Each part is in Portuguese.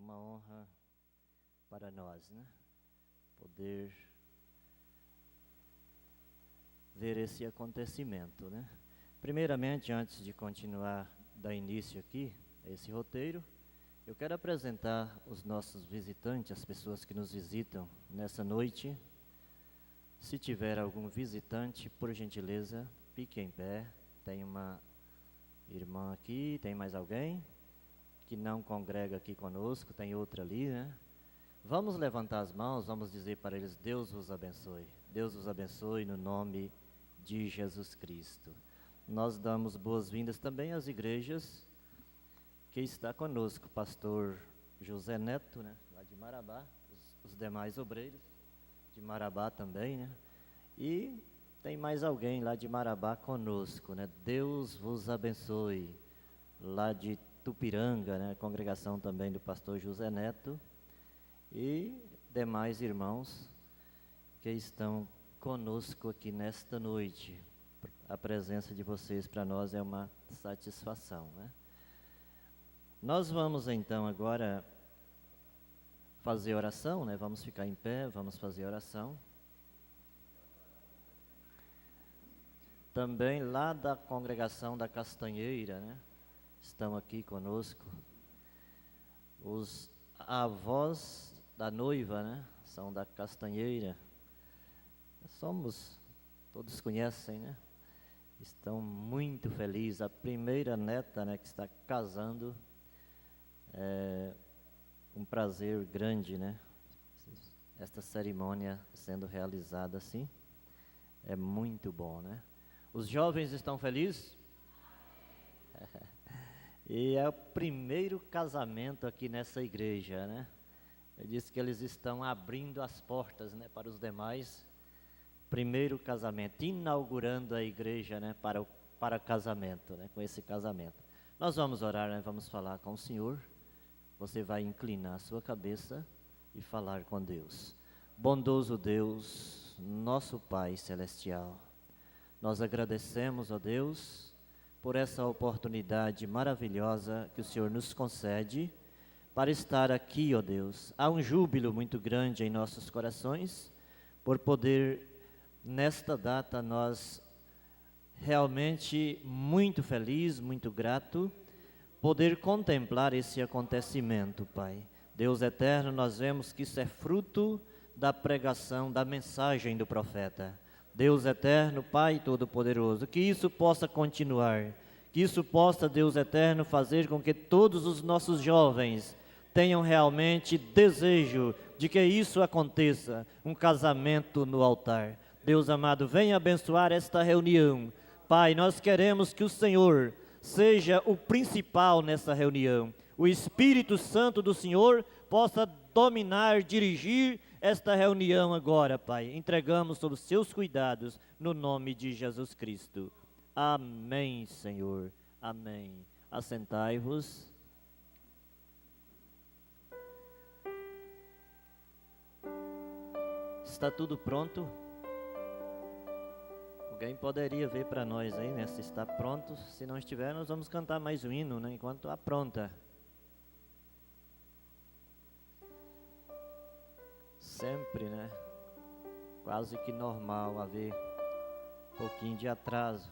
uma honra para nós, né? Poder ver esse acontecimento, né? Primeiramente, antes de continuar, dar início aqui a esse roteiro, eu quero apresentar os nossos visitantes, as pessoas que nos visitam nessa noite. Se tiver algum visitante, por gentileza, fique em pé. Tem uma irmã aqui, tem mais alguém que não congrega aqui conosco, tem outra ali, né? Vamos levantar as mãos, vamos dizer para eles: Deus vos abençoe. Deus vos abençoe no nome de Jesus Cristo. Nós damos boas-vindas também às igrejas que está conosco, pastor José Neto, né, lá de Marabá, os demais obreiros de Marabá também, né? E tem mais alguém lá de Marabá conosco, né? Deus vos abençoe. Lá de Tupiranga, né? Congregação também do pastor José Neto. E demais irmãos que estão conosco aqui nesta noite. A presença de vocês para nós é uma satisfação, né? Nós vamos então agora fazer oração, né? Vamos ficar em pé, vamos fazer oração. Também lá da congregação da Castanheira, né? Estão aqui conosco. Os avós da noiva, né? São da Castanheira. Todos conhecem, né? Estão muito felizes. A primeira neta, né, que está casando. É um prazer grande, né? Esta cerimônia sendo realizada assim. É muito bom, né? Os jovens estão felizes? E é o primeiro casamento aqui nessa igreja, né? Eu disse que eles estão abrindo as portas, né, para os demais. Primeiro casamento, inaugurando a igreja, né, para casamento, né, com esse casamento. Nós vamos orar, né, vamos falar com o Senhor. Você vai inclinar a sua cabeça e falar com Deus. Bondoso Deus, nosso Pai Celestial, nós agradecemos, ó Deus, por essa oportunidade maravilhosa que o Senhor nos concede para estar aqui, ó Deus. Há um júbilo muito grande em nossos corações por poder, nesta data, nós realmente muito feliz, muito grato, poder contemplar esse acontecimento, Pai. Deus eterno, nós vemos que isso é fruto da pregação, da mensagem do profeta. Deus eterno, Pai Todo-Poderoso, que isso possa continuar, que isso possa, Deus eterno, fazer com que todos os nossos jovens tenham realmente desejo de que isso aconteça, um casamento no altar. Deus amado, venha abençoar esta reunião. Pai, nós queremos que o Senhor seja o principal nessa reunião. O Espírito Santo do Senhor possa dominar, dirigir esta reunião agora, Pai. Entregamos sob os seus cuidados, no nome de Jesus Cristo. Amém, Senhor. Amém. Assentai-vos. Está tudo pronto? Alguém poderia ver para nós aí, né, se está pronto. Se não estiver, nós vamos cantar mais um hino, né, enquanto apronta. Sempre, né, quase que normal haver um pouquinho de atraso.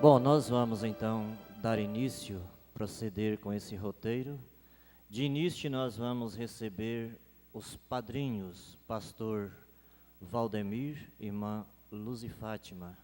Bom, nós vamos então dar início, proceder com esse roteiro. De início nós vamos receber os padrinhos, pastor Valdemir, irmã Luz e Fátima.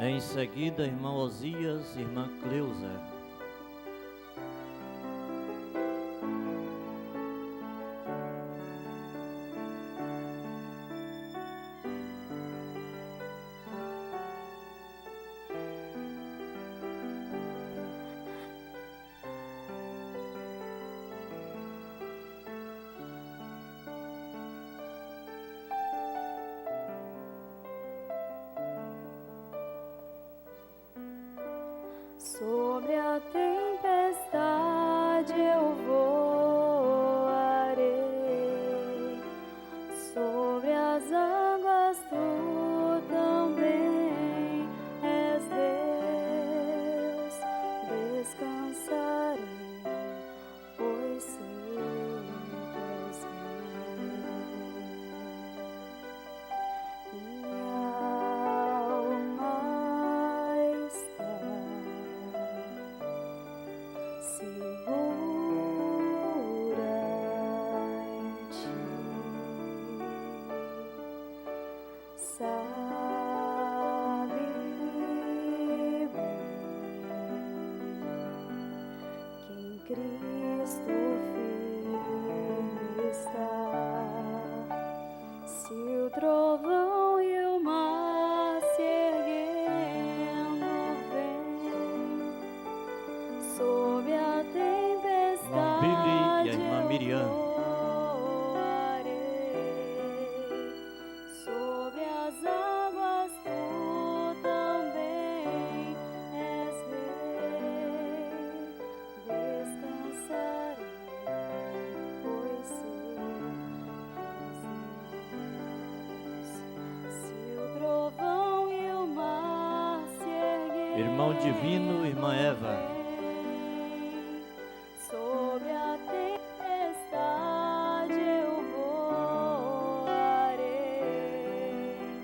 Em seguida, irmão Osias, irmã Cleusa. Sobre a tempestade eu voarei, sobre as águas tu também és Deus. Descansarei, pois sei que és minha alma está segura em ti. Sabe bem que em Cristo firme está. Se o trovão e o mar se erguendo vem, sob a tempestade Billy e a irmã Miriam. voarei, sobre as águas tu também és rei. Descansarei, pois sei que és Deus. Se o trovão e o mar se erguerem, Irmão Divino, irmã Eva. sobre a tempestade eu voarei,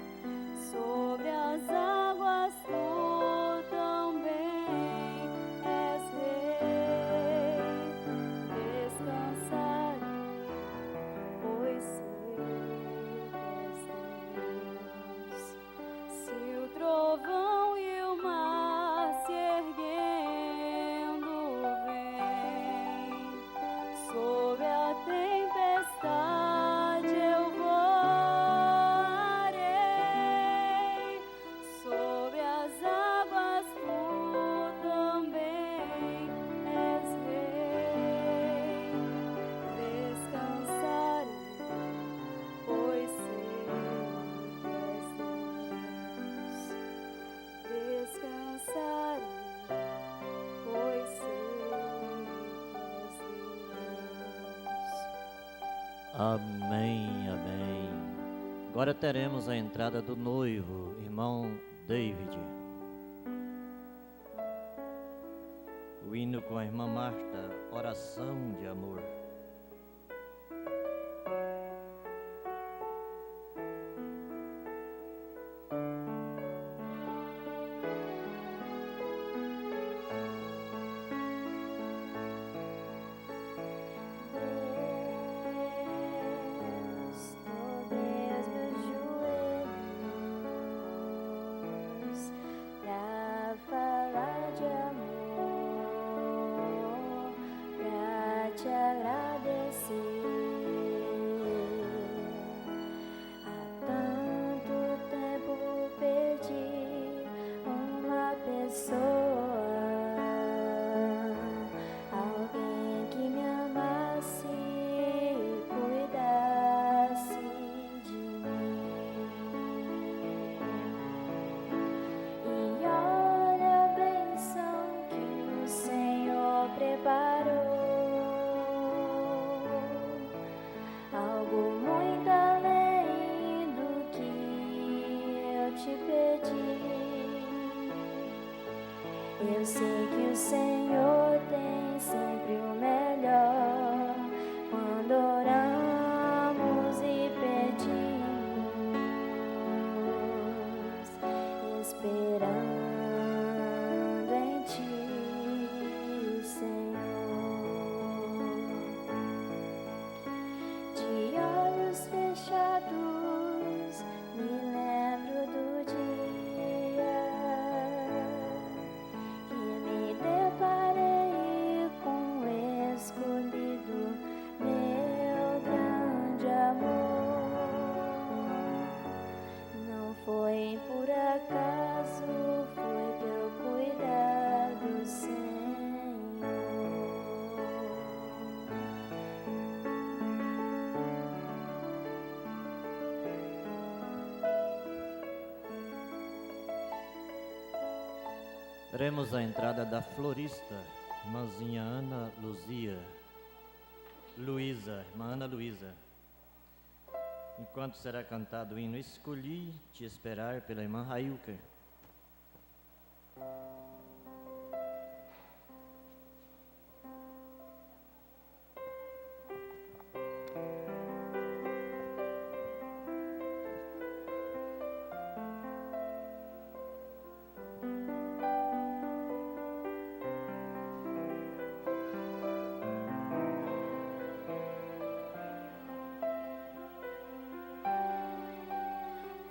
sobre as águas tu também és rei. Descansarei, pois sei que és Deus. Se o trovão e o mar se erguendo vem, sobre a tempestade eu voarei, sobre as águas tu também és rei. Descansarei, pois sei que és Deus. Descansarei, pois sei que és Deus. Amém, amém. Agora teremos a entrada do noivo, irmão David. O hino com a irmã Marta, oração de amor. Deus, dobrei os meus joelhos pra falar de amor, pra te agradar. Eu sei que o Senhor tem sempre o melhor quando oramos e pedimos, esperando em Ti, Senhor. De olhos fechados, me lembro do dia que me deparei com o escolhido, meu grande amor. Não foi por acaso, foi teu cuidado, Senhor. Teremos a entrada da florista, irmãzinha Ana Luzia. Irmã Ana Luísa. Enquanto será cantado o hino Escolhi Te Esperar, pela irmã Railker.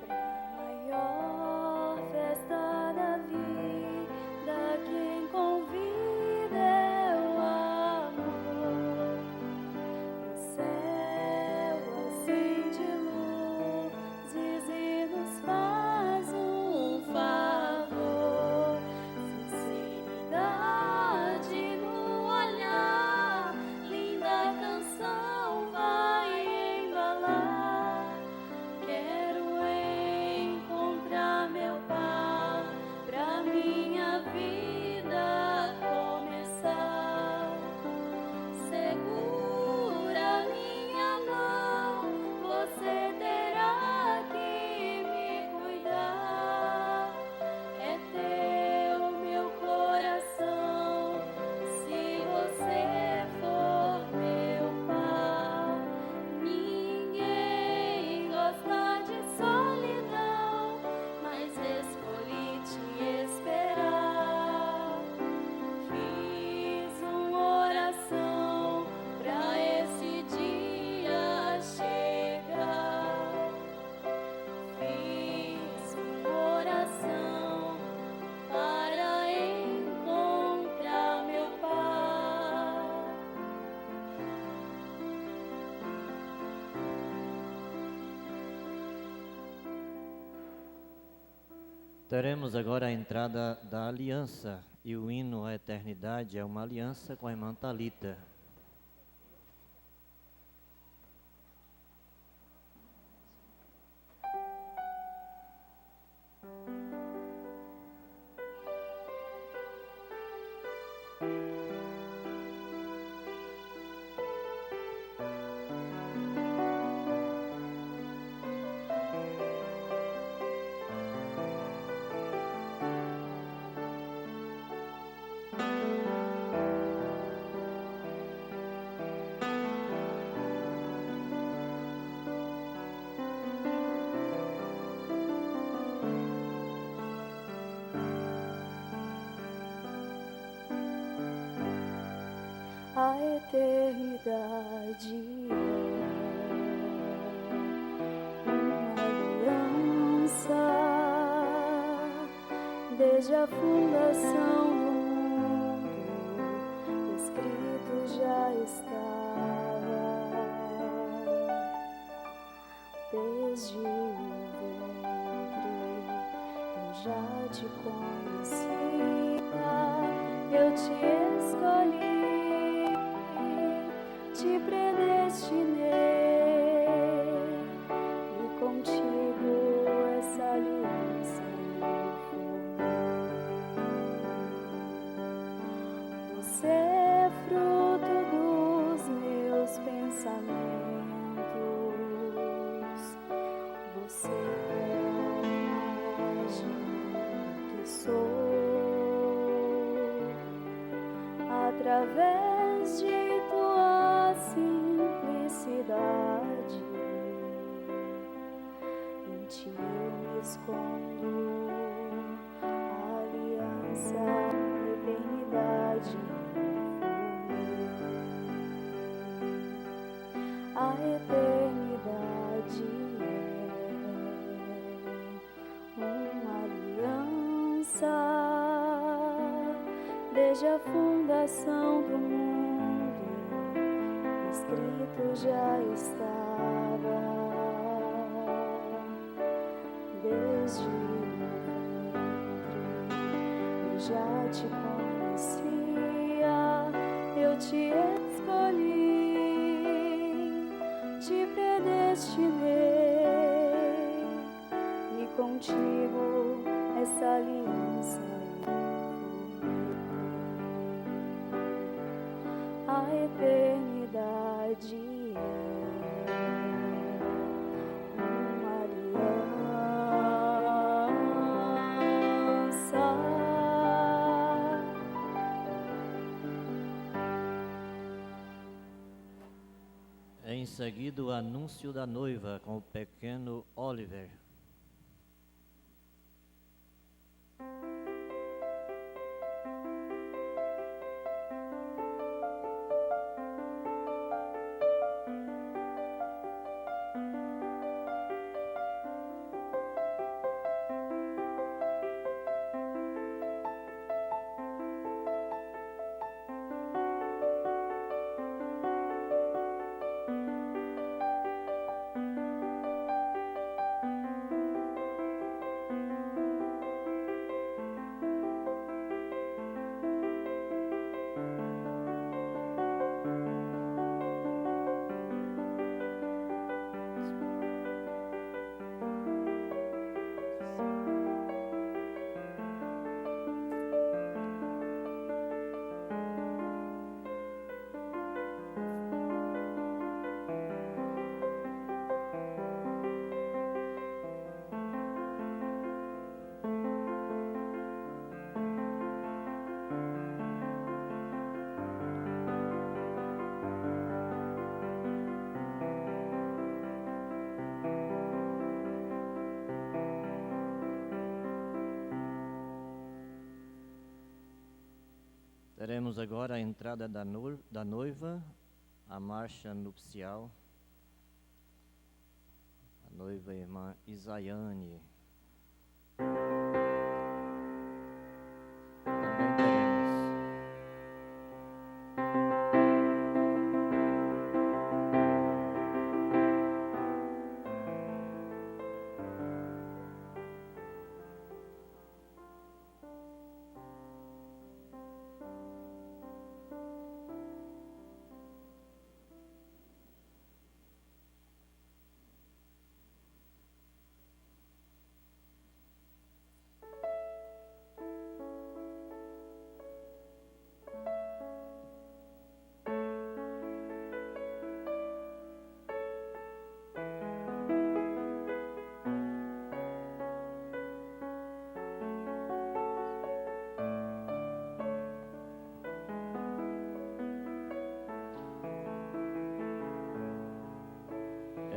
Pra maior festa da vida, quem convida é o amor. O céu acende luzes e nos faz um favor. Sinceridade no olhar, linda canção vai embalar. Quero encontrar meu Pai, pra minha vida começar. Segura minha mão, você terá que me cuidar. É teu meu coração, se você for meu Pai. Ninguém gosta de solidão, mas escolhi te esperar. Fiz uma oração pra esse dia chegar. Fiz uma oração para encontrar meu Pai. Teremos agora a entrada da aliança, e o hino à eternidade é uma aliança com a irmã Thalita. A eternidade é uma aliança, desde a fundação do mundo, escrito já estava, desde o ventre eu já te conhecia, eu te escolhi. Te predestinei e contigo essa aliança eu formei. Você é fruto dos meus pensamentos. Você é a imagem que sou. através de tua simplicidade. Em ti eu me escondo, aliança, eternidade. A eternidade é uma aliança desde a fundação do mundo, escrito já estava desde o ventre. Eu já te conhecia, eu te escolhi, te predestinei, e contigo essa aliança eu firmei. A eternidade é uma aliança. Em seguida, o anúncio da noiva com o pequeno Oliver. Teremos agora a entrada da noiva, a marcha nupcial, a noiva irmã Isaiane. Também teremos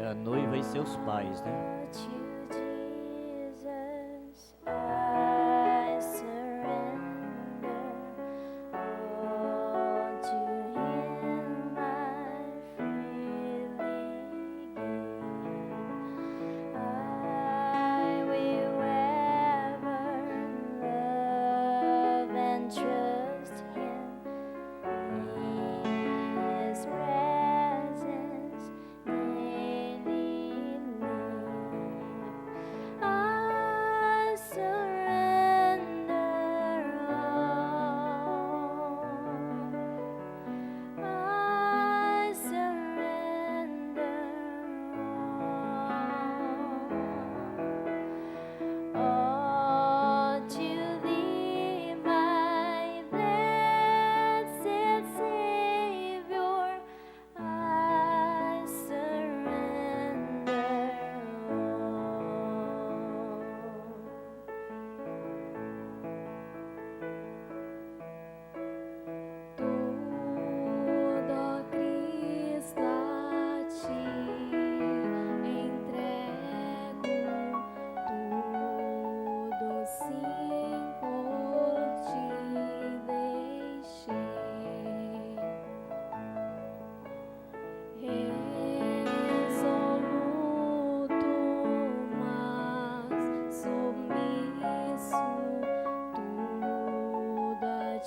a noiva e seus pais, né? To Jesus, I surrender. All to Him I freely give. I will ever love and trust Him. His presence daily lead.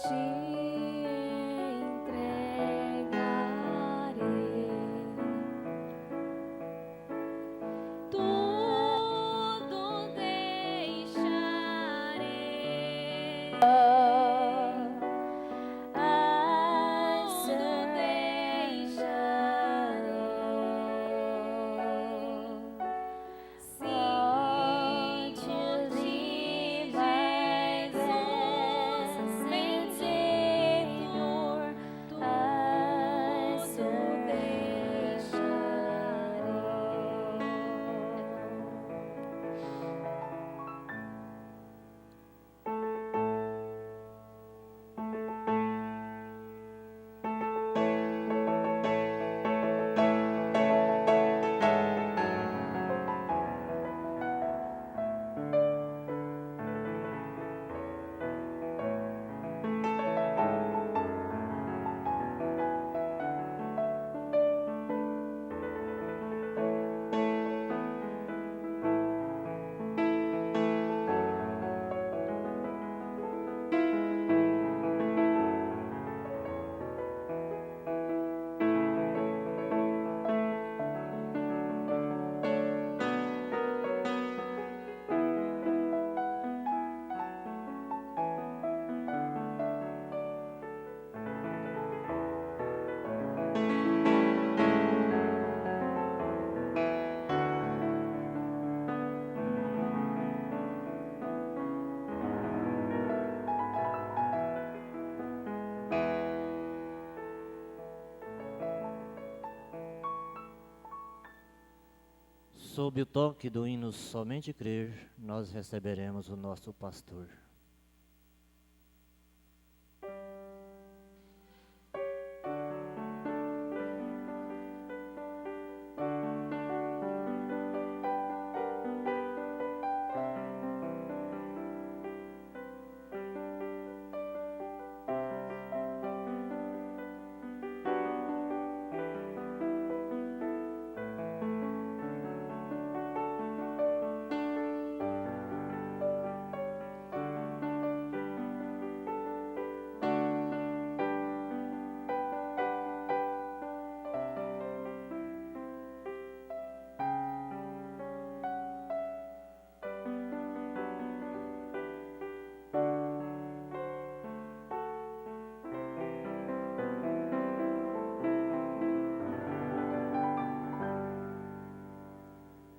te entregarei. Tudo deixarei. Tudo deixarei. Sob o toque do hino Somente Crer, nós receberemos o nosso pastor.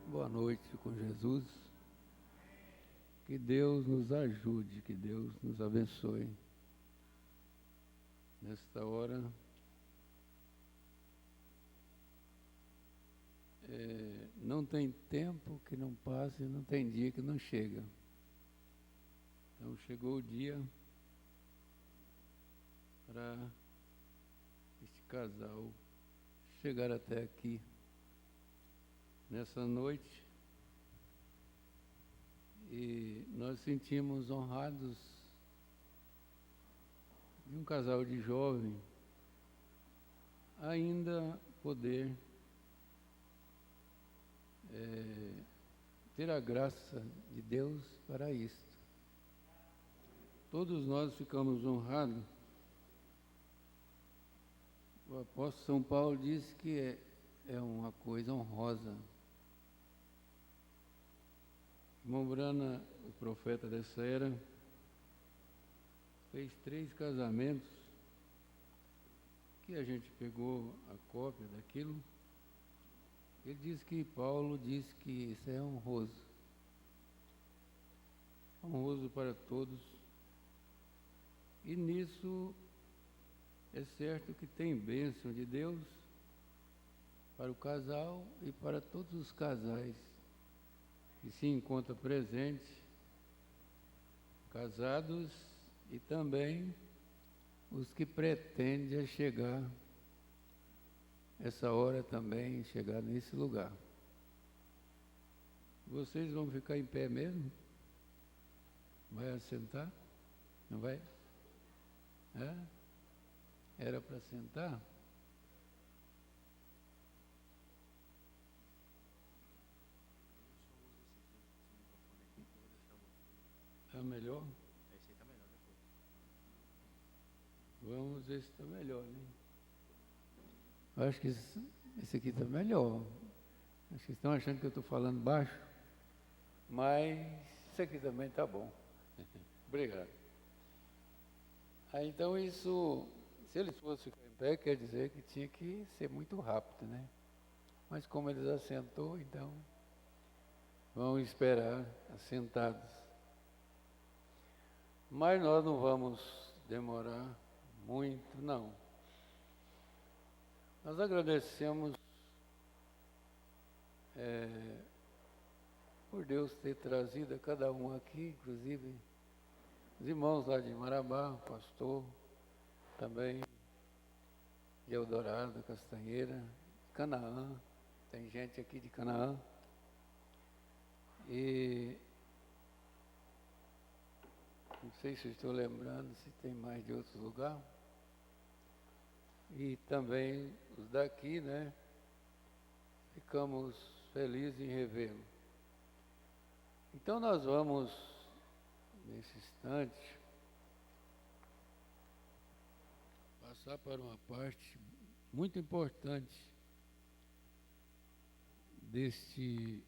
Boa noite com Jesus. Que Deus nos ajude, que Deus nos abençoe. Nesta hora, não tem tempo que não passe, não tem dia que não chega. Então chegou o dia para este casal chegar até aqui. Nessa noite, e nós sentimos honrados de um casal de jovem ainda poder ter a graça de Deus para isto. Todos nós ficamos honrados. O apóstolo São Paulo disse que é uma coisa honrosa. Irmão Brana, o profeta dessa era, fez 3 casamentos, que a gente pegou a cópia daquilo. Ele disse que Paulo disse que isso é honroso. Honroso para todos. E nisso é certo que tem bênção de Deus para o casal e para todos os casais que se encontram presentes, casados e também os que pretendem chegar essa hora também, chegar nesse lugar. Vocês vão ficar em pé mesmo? Vai assentar? Não vai? Era para sentar? É melhor? Esse aí tá melhor depois. Vamos ver se está melhor, né? Acho que esse aqui está melhor. Acho que estão achando que eu estou falando baixo, mas isso aqui também está bom. Obrigado. Então isso, se eles fossem ficar em pé, quer dizer que tinha que ser muito rápido, né? Mas como eles assentou, então vamos esperar assentados. Mas nós não vamos demorar muito, não. Nós agradecemos por Deus ter trazido a cada um aqui, inclusive os irmãos lá de Marabá, o pastor, também de Eldorado, Castanheira, Canaã, tem gente aqui de Canaã. E não sei se estou lembrando, se tem mais de outros lugares. E também os daqui, né? Ficamos felizes em revê-lo. Então nós vamos, nesse instante, passar para uma parte muito importante deste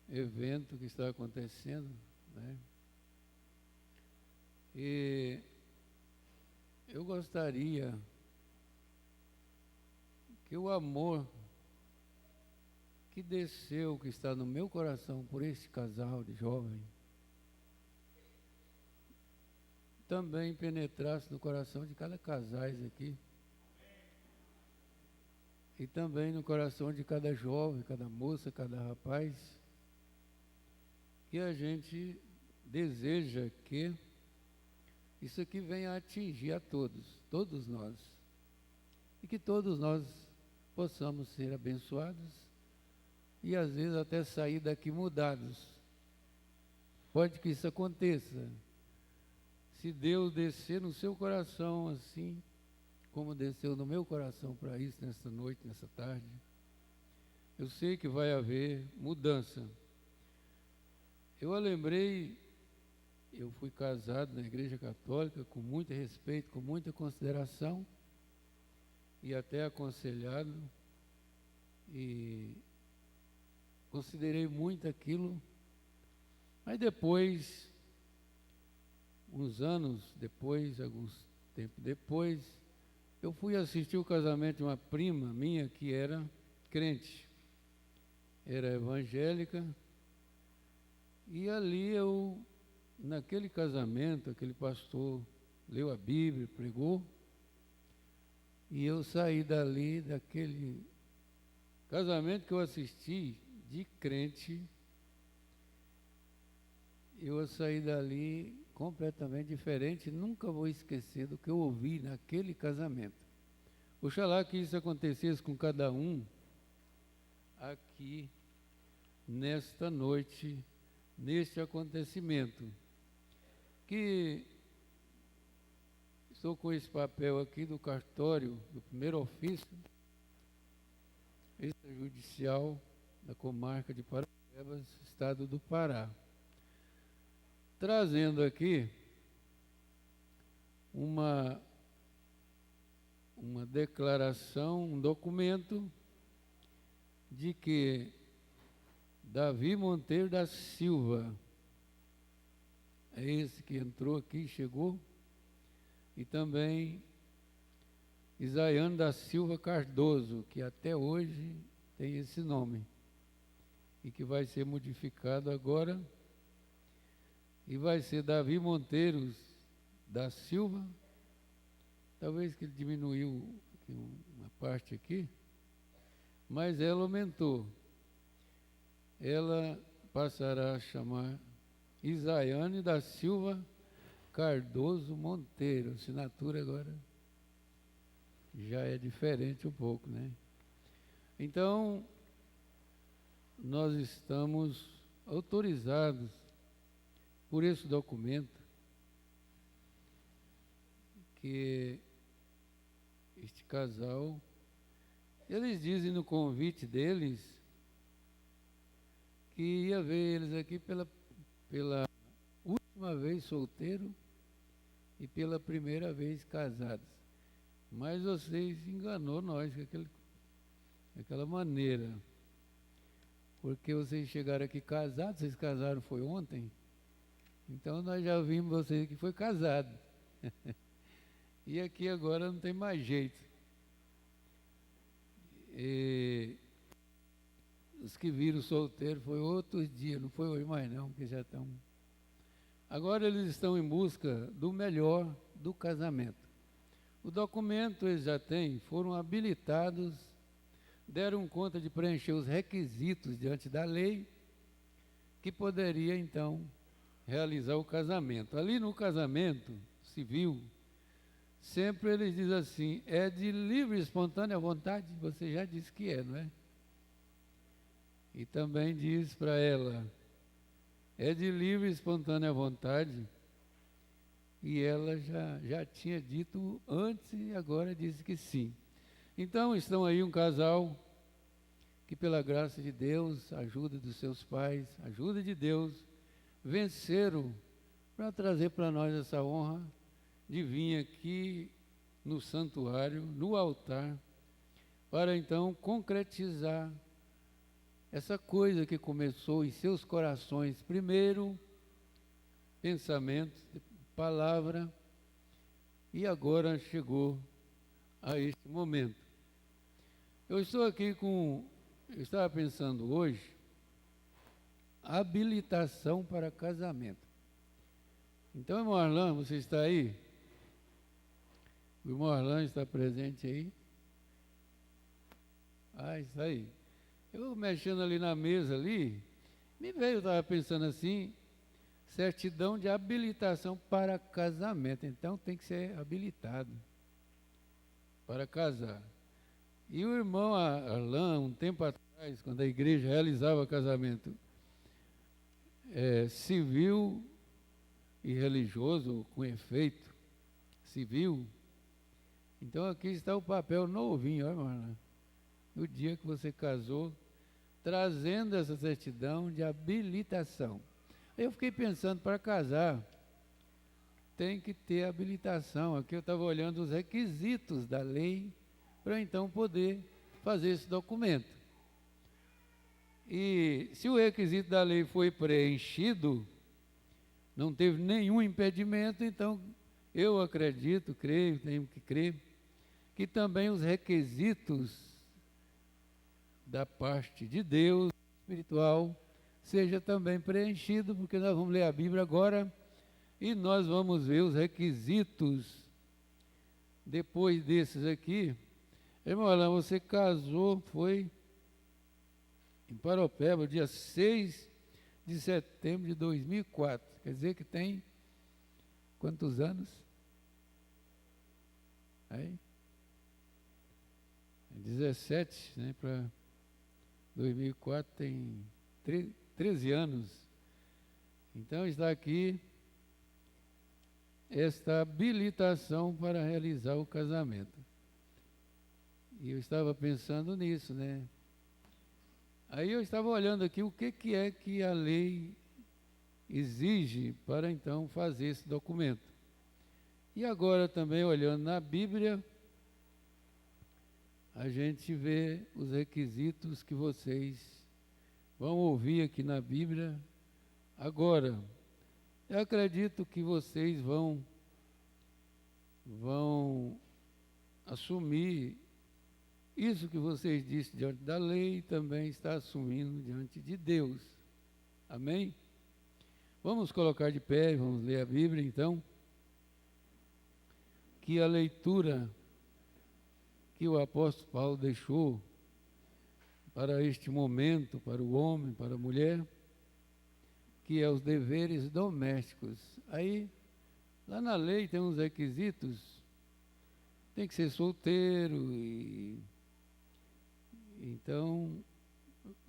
evento que está acontecendo, né? E eu gostaria que o amor que desceu, que está no meu coração por este casal de jovens, também penetrasse no coração de cada casais aqui. E também no coração de cada jovem, cada moça, cada rapaz, que a gente deseja que isso aqui venha a atingir a todos nós. E que todos nós possamos ser abençoados e às vezes até sair daqui mudados. Pode que isso aconteça. Se Deus descer no seu coração assim, como desceu no meu coração para isso nessa noite, nessa tarde, eu sei que vai haver mudança. Eu lembrei, eu fui casado na Igreja Católica com muito respeito, com muita consideração e até aconselhado, e considerei muito aquilo, mas depois, uns anos depois, alguns tempo depois, eu fui assistir o casamento de uma prima minha que era crente, era evangélica, e ali naquele casamento, aquele pastor leu a Bíblia, pregou, e eu saí dali, daquele casamento que eu assisti de crente, eu saí dali completamente diferente, nunca vou esquecer do que eu ouvi naquele casamento. Oxalá que isso acontecesse com cada um aqui, nesta noite, neste acontecimento, que estou com esse papel aqui do cartório, do primeiro ofício extrajudicial da comarca de Paraibas, estado do Pará, trazendo aqui uma declaração, um documento de que Davi Monteiro da Silva, é esse que entrou aqui, chegou, e também Isaiane da Silva Cardoso, que até hoje tem esse nome, e que vai ser modificado agora, e vai ser Davi Monteiro da Silva, talvez que ele diminuiu aqui uma parte aqui, mas ela aumentou. Ela passará a chamar Isaiane da Silva Cardoso Monteiro. A assinatura agora já é diferente um pouco, né? Então, nós estamos autorizados por esse documento que este casal, eles dizem no convite deles que ia ver eles aqui pela última vez solteiro e pela primeira vez casados. Mas vocês enganou nós com aquela maneira. Porque vocês chegaram aqui casados, vocês casaram foi ontem. Então nós já vimos vocês que foi casado. E aqui agora não tem mais jeito. E os que viram solteiro foi outros dias, não foi hoje mais não, porque já estão. Agora eles estão em busca do melhor do casamento. O documento eles já têm, foram habilitados, deram conta de preencher os requisitos diante da lei, que poderia então realizar o casamento. Ali no casamento civil, sempre eles dizem assim, é de livre e espontânea vontade, você já disse que é, não é? E também diz para ela, é de livre e espontânea vontade, e ela já tinha dito antes e agora disse que sim. Então estão aí um casal que pela graça de Deus, ajuda dos seus pais, ajuda de Deus, venceram para trazer para nós essa honra de vir aqui no santuário, no altar, para então concretizar essa coisa que começou em seus corações, primeiro pensamento, palavra, e agora chegou a este momento. Eu estou aqui eu estava pensando hoje, habilitação para casamento. Então, irmão Arlan, você está aí? O irmão Arlan está presente aí? Ah, está aí. Eu mexendo ali na mesa ali, me veio, eu estava pensando assim, certidão de habilitação para casamento. Então tem que ser habilitado para casar. E o irmão Arlan, um tempo atrás, quando a igreja realizava casamento civil e religioso, com efeito civil, então aqui está o papel novinho, olha, irmão, no dia que você casou, trazendo essa certidão de habilitação. Aí eu fiquei pensando, para casar, tem que ter habilitação. Aqui eu estava olhando os requisitos da lei, para então poder fazer esse documento. E se o requisito da lei foi preenchido, não teve nenhum impedimento, então eu acredito, creio, tenho que crer, que também os requisitos da parte de Deus, espiritual, seja também preenchido, porque nós vamos ler a Bíblia agora e nós vamos ver os requisitos depois desses aqui. Irmão Alain, você casou, foi em Paropeba, dia 6 de setembro de 2004. Quer dizer que tem quantos anos? Aí? 17, né, para 2004 tem 13 anos. Então está aqui esta habilitação para realizar o casamento. E eu estava pensando nisso, né? Aí eu estava olhando aqui o que é que a lei exige para então fazer esse documento. E agora também olhando na Bíblia, a gente vê os requisitos que vocês vão ouvir aqui na Bíblia agora. Eu acredito que vocês vão assumir isso que vocês disseram diante da lei, também está assumindo diante de Deus. Amém? Vamos colocar de pé, vamos ler a Bíblia então. Que a leitura que o apóstolo Paulo deixou para este momento, para o homem, para a mulher, que é os deveres domésticos. Aí, lá na lei tem uns requisitos, tem que ser solteiro, e então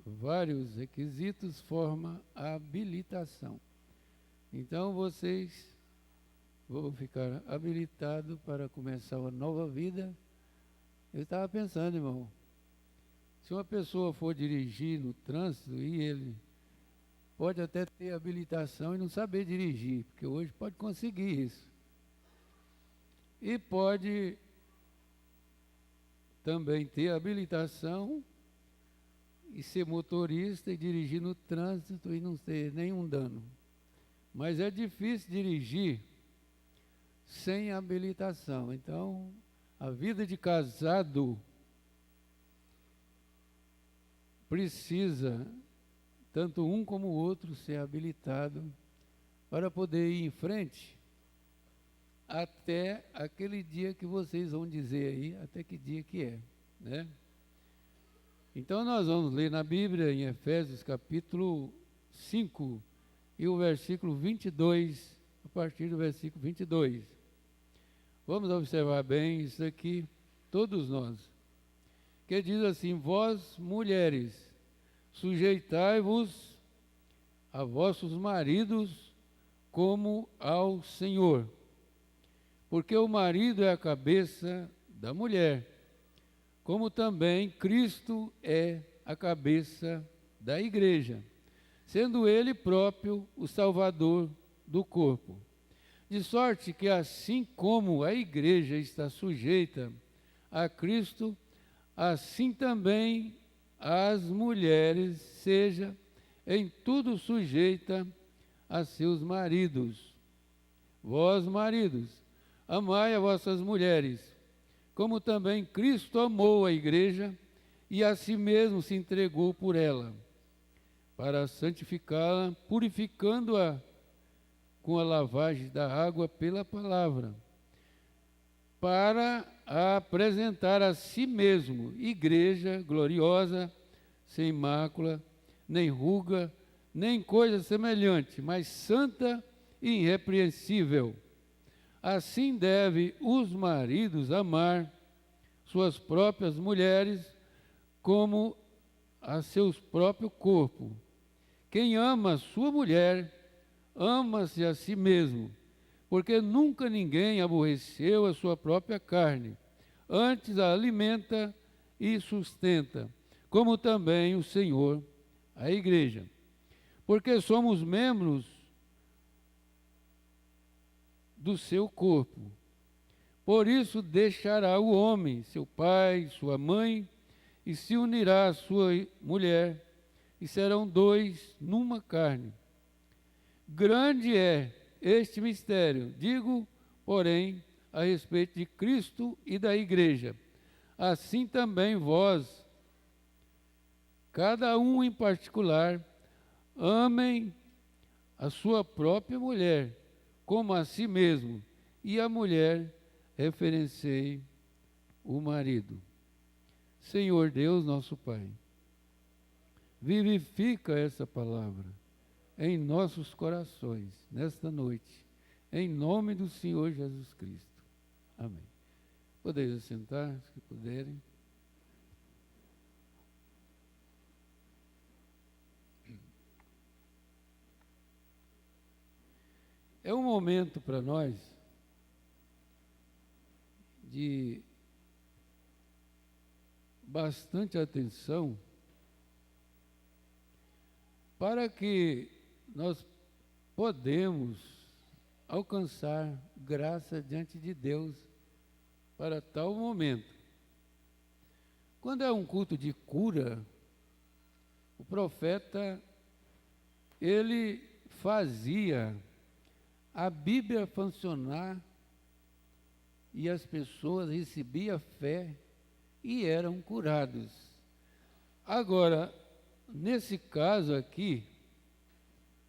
vários requisitos formam a habilitação. Então vocês vão ficar habilitados para começar uma nova vida. Eu estava pensando, irmão, se uma pessoa for dirigir no trânsito e ele pode até ter habilitação e não saber dirigir, porque hoje pode conseguir isso. e pode também ter habilitação e ser motorista e dirigir no trânsito e não ter nenhum dano. Mas é difícil dirigir sem habilitação. Então, a vida de casado precisa, tanto um como o outro, ser habilitado para poder ir em frente até aquele dia que vocês vão dizer aí, até que dia que é, né? Então nós vamos ler na Bíblia, em Efésios capítulo 5, e o versículo 22, a partir do versículo 22. Vamos observar bem isso aqui, todos nós. Que diz assim: vós, mulheres, sujeitai-vos a vossos maridos como ao Senhor. Porque o marido é a cabeça da mulher, como também Cristo é a cabeça da igreja, sendo ele próprio o Salvador do corpo. De sorte que assim como a igreja está sujeita a Cristo, assim também as mulheres seja em tudo sujeita a seus maridos. Vós, maridos, amai as vossas mulheres, como também Cristo amou a igreja e a si mesmo se entregou por ela, para santificá-la, purificando-a com a lavagem da água pela palavra, para a apresentar a si mesmo igreja gloriosa, sem mácula, nem ruga, nem coisa semelhante, mas santa e irrepreensível. Assim deve os maridos amar suas próprias mulheres como a seus próprios corpos. Quem ama sua mulher, ama-se a si mesmo, porque nunca ninguém aborreceu a sua própria carne, antes a alimenta e sustenta, como também o Senhor a igreja. Porque somos membros do seu corpo. Por isso deixará o homem, seu pai, sua mãe, e se unirá à sua mulher, e serão dois numa carne. Grande é este mistério, digo, porém, a respeito de Cristo e da igreja. Assim também vós, cada um em particular, amem a sua própria mulher, como a si mesmo, e a mulher referenciei o marido. Senhor Deus, nosso Pai, vivifica essa palavra em nossos corações, nesta noite, em nome do Senhor Jesus Cristo. Amém. Podeis assentar, se puderem. É um momento para nós de bastante atenção para que nós podemos alcançar graça diante de Deus para tal momento. Quando é um culto de cura, o profeta, ele fazia a Bíblia funcionar e as pessoas recebiam fé e eram curados. Agora, nesse caso aqui,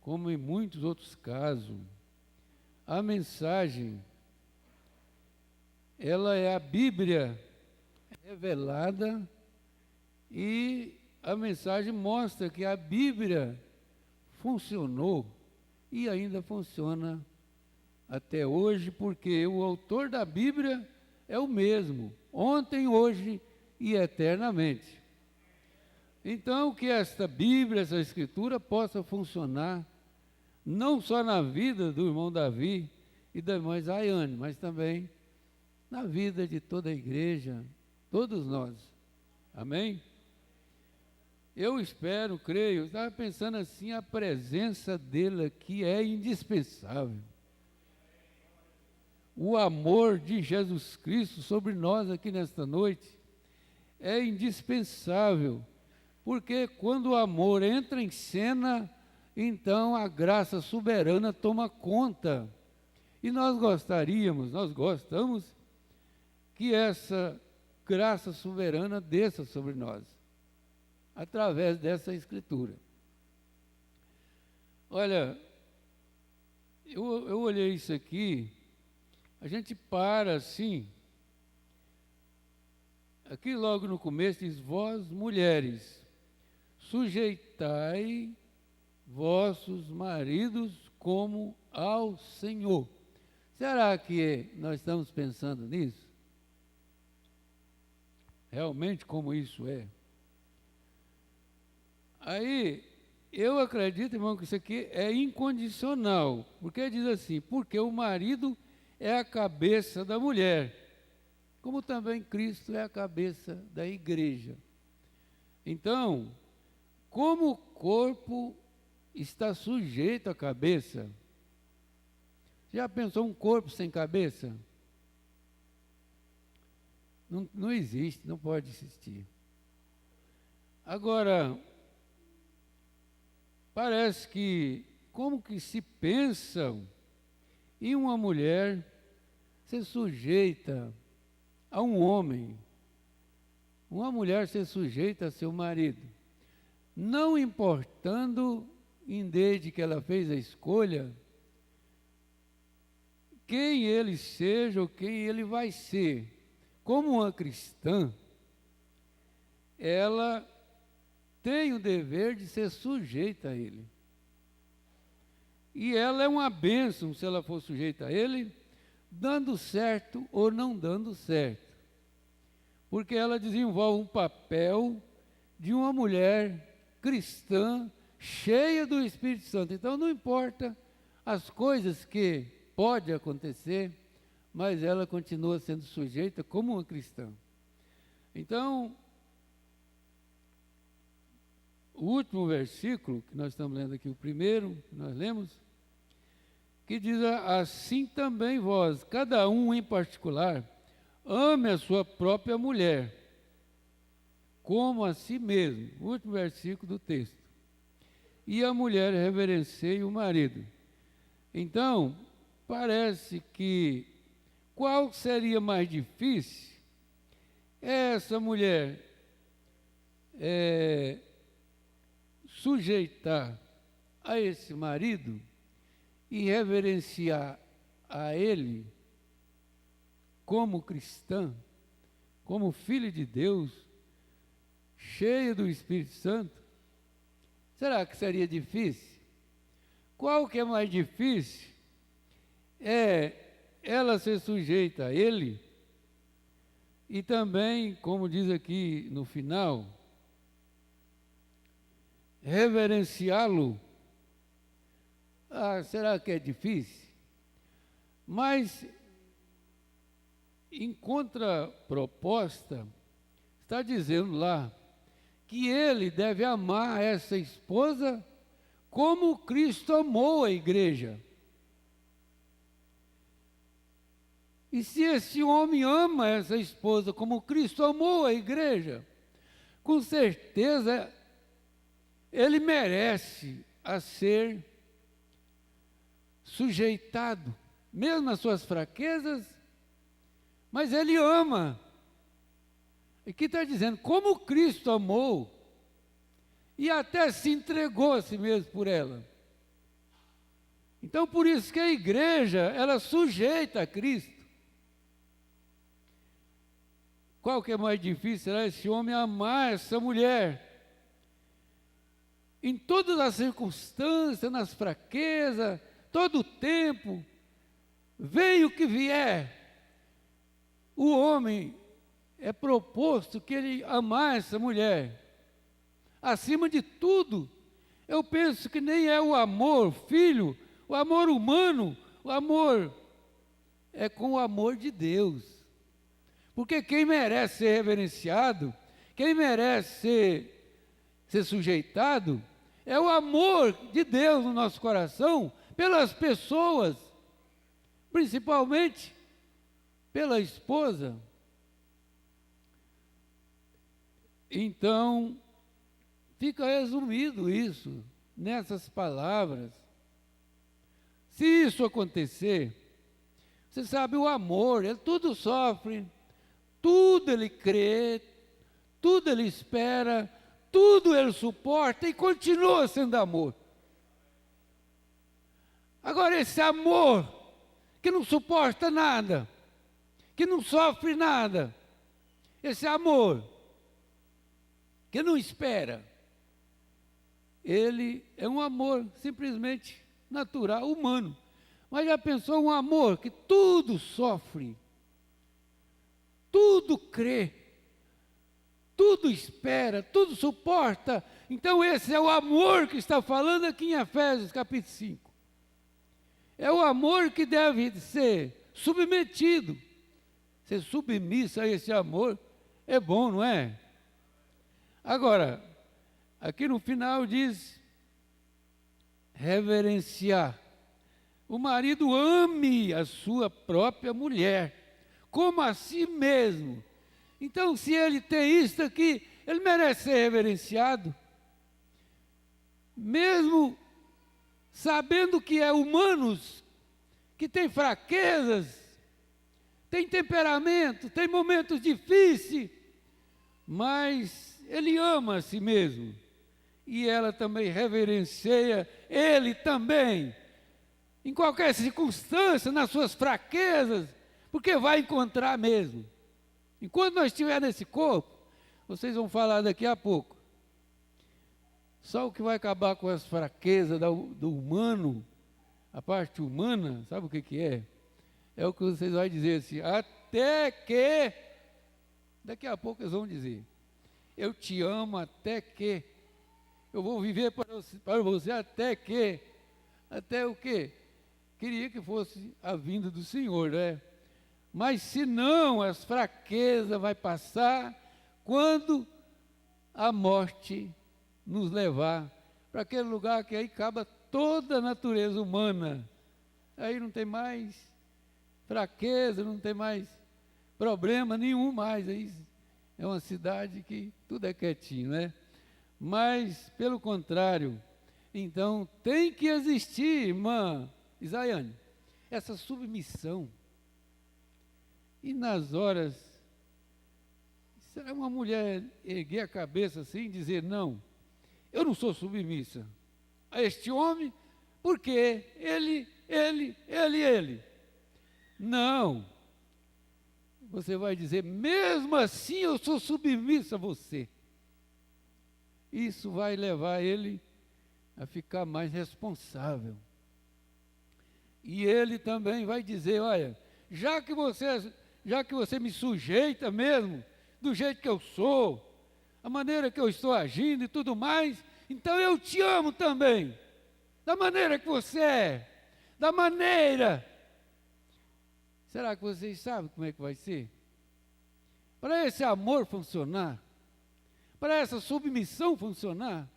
como em muitos outros casos, a mensagem, ela é a Bíblia revelada e a mensagem mostra que a Bíblia funcionou e ainda funciona até hoje, porque o autor da Bíblia é o mesmo, ontem, hoje e eternamente. Então, que esta Bíblia, essa Escritura, possa funcionar, não só na vida do irmão Davi e da irmã Zaiane, mas também na vida de toda a igreja, todos nós. Amém? Eu espero, creio, estava pensando assim, a presença dele aqui é indispensável. o amor de Jesus Cristo sobre nós aqui nesta noite é indispensável, porque quando o amor entra em cena, então a graça soberana toma conta. E nós gostamos que essa graça soberana desça sobre nós, através dessa escritura. Olha, eu olhei isso aqui, a gente para assim, aqui logo no começo diz, vós mulheres, sujeitai vossos maridos como ao Senhor. Será que nós estamos pensando nisso? Realmente como isso é? Aí, eu acredito, irmão, que isso aqui é incondicional, porque diz assim, porque o marido é a cabeça da mulher, como também Cristo é a cabeça da igreja. Então, como o corpo está sujeito à cabeça, já pensou um corpo sem cabeça? Não existe, não pode existir. Agora, parece que, como que se pensam em uma mulher ser sujeita a um homem, uma mulher ser sujeita a seu marido, não importando, desde que ela fez a escolha, quem ele seja ou quem ele vai ser. Como uma cristã, ela tem o dever de ser sujeita a ele. E ela é uma bênção se ela for sujeita a ele, dando certo ou não dando certo. Porque ela desenvolve um papel de uma mulher cristã, cheia do Espírito Santo. Então não importa as coisas que podem acontecer, mas ela continua sendo sujeita como uma cristã. Então, o último versículo, que nós estamos lendo aqui, o primeiro, que nós lemos, que diz assim também vós, cada um em particular, ame a sua própria mulher, como a si mesmo. O último versículo do texto. E a mulher reverencie o marido. Então, parece que qual seria mais difícil? Essa mulher sujeitar a esse marido e reverenciar a ele como cristã, como filho de Deus, cheia do Espírito Santo? Será que seria difícil? Qual que é mais difícil? É ela ser sujeita a ele e também, como diz aqui no final, reverenciá-lo. Será que é difícil? Mas, em contraproposta, está dizendo lá que ele deve amar essa esposa como Cristo amou a igreja. E se esse homem ama essa esposa como Cristo amou a igreja, com certeza ele merece a ser sujeitado, mesmo nas suas fraquezas, mas ele ama. E que está dizendo, como Cristo amou, e até se entregou a si mesmo por ela. Então, por isso que a igreja, ela sujeita a Cristo. Qual que é mais difícil? Será esse homem amar essa mulher? Em todas as circunstâncias, nas fraquezas, todo o tempo, venha o que vier, o homem é proposto que ele amar essa mulher. Acima de tudo, eu penso que nem é o amor, filho, o amor humano, o amor é com o amor de Deus. Porque quem merece ser reverenciado, quem merece ser sujeitado, é o amor de Deus no nosso coração, pelas pessoas, principalmente pela esposa, então fica resumido isso nessas palavras. Se isso acontecer, você sabe, o amor, ele tudo sofre, tudo ele crê, tudo ele espera, tudo ele suporta e continua sendo amor. Agora, esse amor que não suporta nada, que não sofre nada, esse amor que não espera, ele é um amor simplesmente natural, humano. Mas já pensou um amor que tudo sofre, tudo crê, tudo espera, tudo suporta? Então esse é o amor que está falando aqui em Efésios capítulo 5. É o amor que deve ser submetido. Ser submisso a esse amor é bom, não é? Agora, aqui no final diz reverenciar. O marido ame a sua própria mulher, como a si mesmo. Então, se ele tem isso aqui, ele merece ser reverenciado. Mesmo sabendo que é humanos, que tem fraquezas, tem temperamento, tem momentos difíceis, mas ele ama a si mesmo. E ela também reverencia ele também, em qualquer circunstância, nas suas fraquezas, porque vai encontrar mesmo. Enquanto nós estivermos nesse corpo, vocês vão falar daqui a pouco, só o que vai acabar com as fraquezas do humano, a parte humana, sabe o que é? É o que vocês vão dizer assim, até que, daqui a pouco eles vão dizer, eu te amo até que, eu vou viver para você até o quê? Queria que fosse a vinda do Senhor, né? Mas se não, as fraquezas vai passar quando a morte nos levar para aquele lugar que aí acaba toda a natureza humana. Aí não tem mais fraqueza, não tem mais problema nenhum mais. Aí é uma cidade que tudo é quietinho, né? Mas, pelo contrário, então tem que existir, irmã Isaiane, essa submissão. E nas horas, será uma mulher erguer a cabeça assim e dizer, não, eu não sou submissa a este homem, porque ele. Não. Você vai dizer, mesmo assim eu sou submissa a você. Isso vai levar ele a ficar mais responsável. E ele também vai dizer, olha, já que você me sujeita mesmo, do jeito que eu sou, a maneira que eu estou agindo e tudo mais, então eu te amo também, da maneira que você é, da maneira. Será que vocês sabem como é que vai ser? Para esse amor funcionar, para essa submissão funcionar,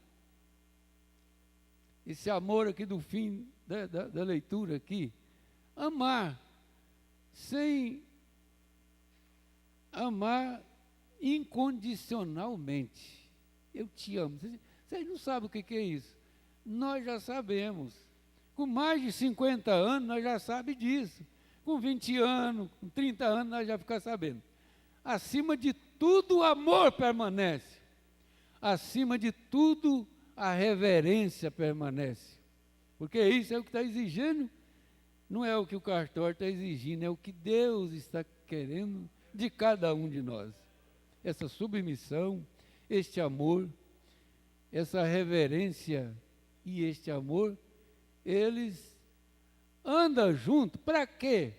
esse amor aqui do fim da leitura aqui, amar incondicionalmente. Eu te amo. Vocês não sabem o que é isso? Nós já sabemos. Com mais de 50 anos, nós já sabemos disso. Com 20 anos, com 30 anos, nós já ficamos sabendo. Acima de tudo, o amor permanece. Acima de tudo, a reverência permanece. Porque isso é o que está exigindo, não é o que o cartório está exigindo, é o que Deus está querendo de cada um de nós. Essa submissão, este amor, essa reverência e este amor, eles andam juntos. Para quê?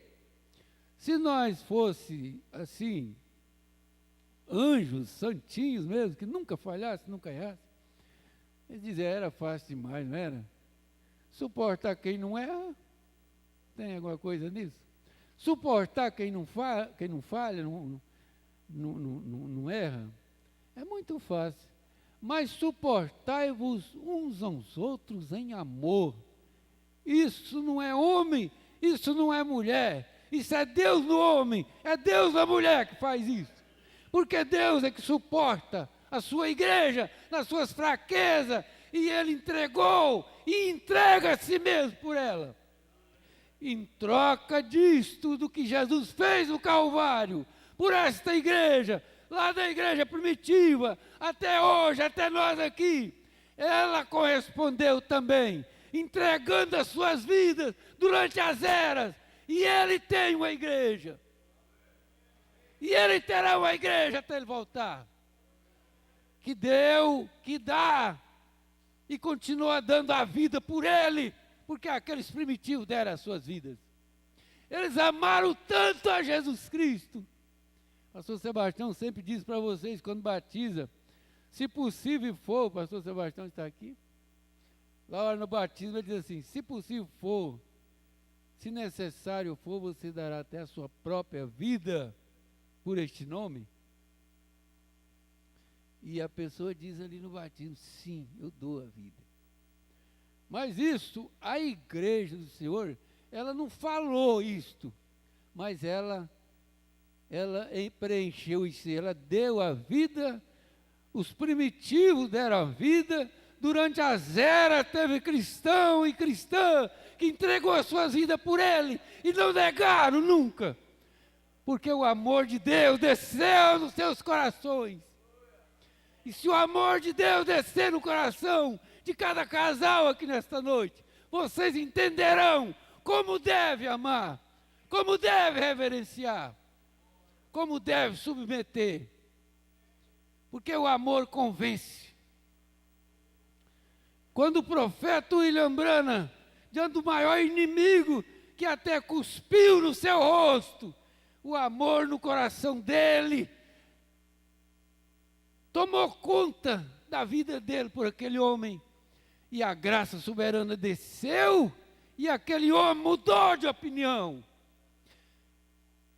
Se nós fosse assim, anjos, santinhos mesmo, que nunca falhasse, nunca errasse, eles diziam, era fácil demais, não era? Suportar quem não erra, tem alguma coisa nisso? Suportar quem não falha, não erra, é muito fácil. Mas suportai-vos uns aos outros em amor. Isso não é homem, isso não é mulher, Isso é Deus no homem, é Deus na mulher que faz isso. Porque Deus é que suporta a sua igreja nas suas fraquezas, e Ele entregou e entrega a si mesmo por ela. Em troca disto, do que Jesus fez no Calvário, por esta igreja, lá da igreja primitiva, até hoje, até nós aqui, ela correspondeu também, entregando as suas vidas durante as eras, e Ele tem uma igreja. E Ele terá uma igreja até Ele voltar. Que deu, que dá, e continua dando a vida por Ele, porque aqueles primitivos deram as suas vidas. Eles amaram tanto a Jesus Cristo. Pastor Sebastião sempre diz para vocês, quando batiza, se possível for, o pastor Sebastião está aqui, lá no batismo ele diz assim, se possível for, se necessário for, você dará até a sua própria vida por este nome. E a pessoa diz ali no batismo, sim, eu dou a vida. Mas isso, a igreja do Senhor, ela não falou isto, mas ela preencheu isso, ela deu a vida, os primitivos deram a vida, durante as eras teve cristão e cristã que entregou as suas vidas por Ele, e não negaram nunca, porque o amor de Deus desceu nos seus corações. E se o amor de Deus descer no coração de cada casal aqui nesta noite, vocês entenderão como deve amar, como deve reverenciar, como deve submeter, porque o amor convence. Quando o profeta William Branham, diante do maior inimigo, que até cuspiu no seu rosto, o amor no coração dele, tomou conta da vida dele por aquele homem, e a graça soberana desceu, e aquele homem mudou de opinião.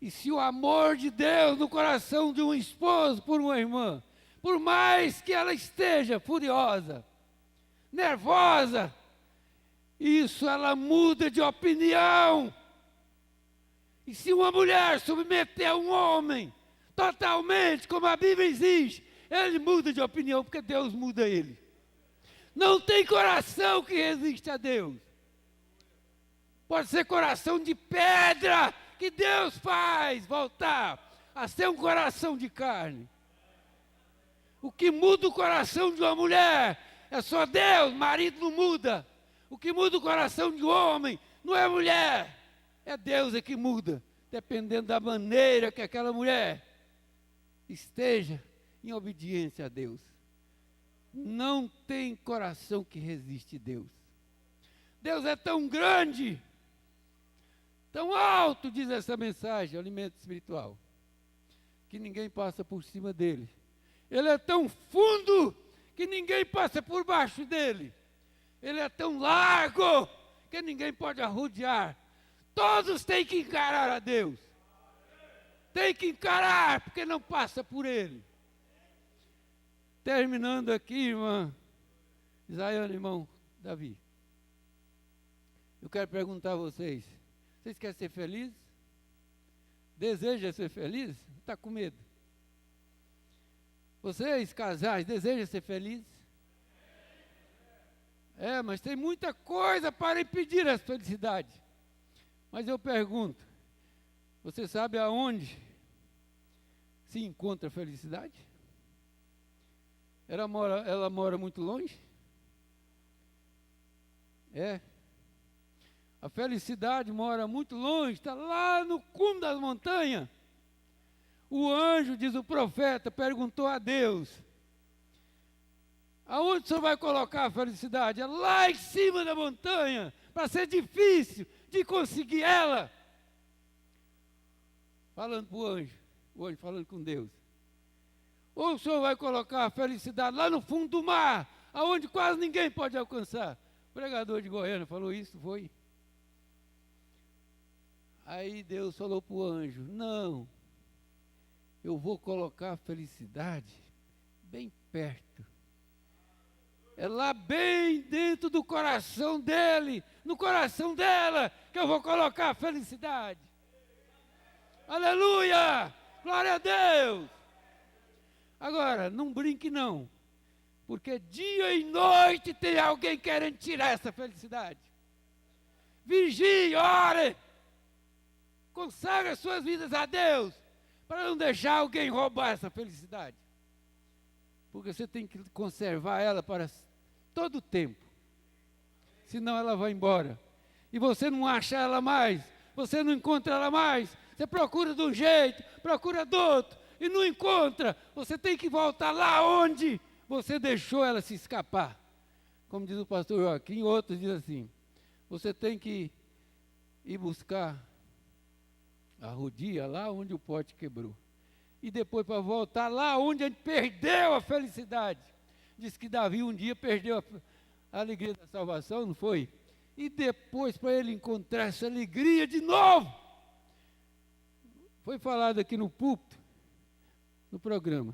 E se o amor de Deus no coração de um esposo por uma irmã, por mais que ela esteja furiosa, nervosa, isso ela muda de opinião. E se uma mulher submeter a um homem totalmente, como a Bíblia exige, ele muda de opinião, porque Deus muda ele. Não tem coração que resiste a Deus. Pode ser coração de pedra, que Deus faz voltar a ser um coração de carne. O que muda o coração de uma mulher é só Deus, marido não muda. O que muda o coração de um homem não é a mulher, é Deus é que muda, dependendo da maneira que aquela mulher esteja em obediência a Deus. Não tem coração que resiste a Deus. Deus é tão grande, tão alto, diz essa mensagem, alimento espiritual, que ninguém passa por cima dele. Ele é tão fundo que ninguém passa por baixo dele. Ele é tão largo que ninguém pode arrodear. Todos têm que encarar a Deus. Tem que encarar, porque não passa por ele. Terminando aqui, irmã Isaiane, irmão Davi. Eu quero perguntar a vocês querem ser felizes? Desejam ser felizes? Está com medo? Vocês, casais, desejam ser felizes? Mas tem muita coisa para impedir essa felicidade. Mas eu pergunto, você sabe aonde se encontra a felicidade? Ela mora muito longe? A felicidade mora muito longe, está lá no cume das montanhas. O anjo, diz o profeta, perguntou a Deus, aonde o senhor vai colocar a felicidade? É lá em cima da montanha, para ser difícil de conseguir ela. Falando para o anjo falando com Deus. Ou o senhor vai colocar a felicidade lá no fundo do mar, aonde quase ninguém pode alcançar. O pregador de Goiânia falou isso, foi? Aí Deus falou para o anjo, não, eu vou colocar a felicidade bem perto. É lá bem dentro do coração dele, no coração dela, que eu vou colocar a felicidade. Aleluia! Glória a Deus! Agora, não brinque não, porque dia e noite tem alguém querendo tirar essa felicidade. Vigie, ore, consagre as suas vidas a Deus, para não deixar alguém roubar essa felicidade. Porque você tem que conservar ela para todo o tempo, senão ela vai embora. E você não acha ela mais, você não encontra ela mais, você procura de um jeito, procura do outro, e não encontra. Você tem que voltar lá onde você deixou ela se escapar. Como diz o pastor Joaquim, outros dizem assim, você tem que ir buscar a rodia lá onde o pote quebrou. E depois para voltar lá onde a gente perdeu a felicidade. Diz que Davi um dia perdeu a alegria da salvação, não foi? E depois para ele encontrar essa alegria de novo. Foi falado aqui no púlpito, no programa,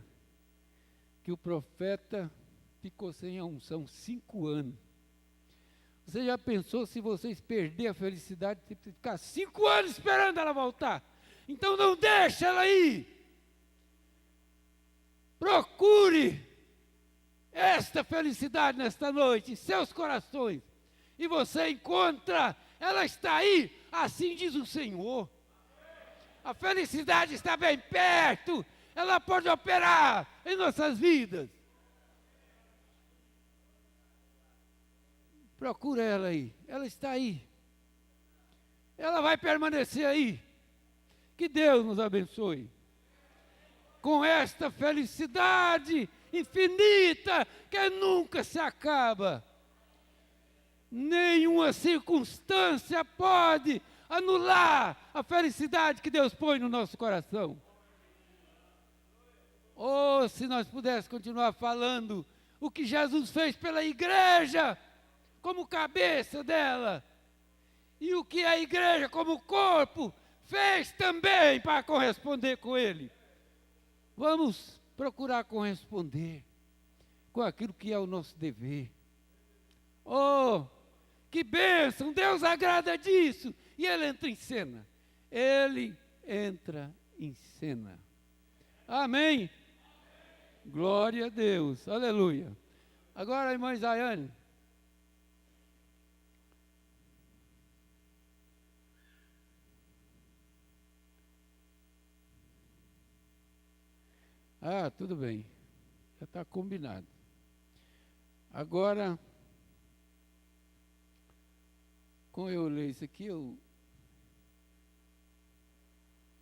que o profeta ficou sem a unção 5 anos. Você já pensou se vocês perderem a felicidade, de ficar 5 anos esperando ela voltar? Então não deixe ela ir. Procure esta felicidade nesta noite em seus corações. E você encontra, ela está aí, assim diz o Senhor. A felicidade está bem perto, ela pode operar em nossas vidas. Procura ela aí, ela está aí. Ela vai permanecer aí. Que Deus nos abençoe. Com esta felicidade infinita que nunca se acaba. Nenhuma circunstância pode anular a felicidade que Deus põe no nosso coração. Oh, se nós pudéssemos continuar falando o que Jesus fez pela igreja, como cabeça dela, e o que a igreja como corpo fez também para corresponder com ele. Vamos procurar corresponder com aquilo que é o nosso dever. Oh, que bênção, Deus agrada disso, e ele entra em cena. Ele entra em cena. Amém? Glória a Deus, aleluia. Agora, irmã Zaiane. Ah, tudo bem, já está combinado. Agora, como eu leio isso aqui,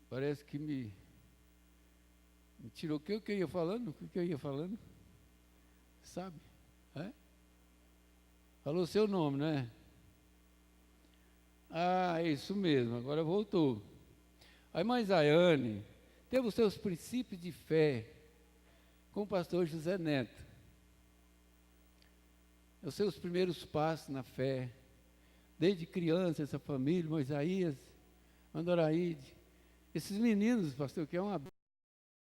parece que me tirou o que eu ia falando? O que eu ia falando? Sabe? É? Falou seu nome, não é? Ah, isso mesmo, agora voltou. A irmã Zaiane teve os seus princípios de fé com o pastor José Neto. Os seus primeiros passos na fé, desde criança, essa família, Moisaías, Andoraíde, esses meninos, pastor, que é uma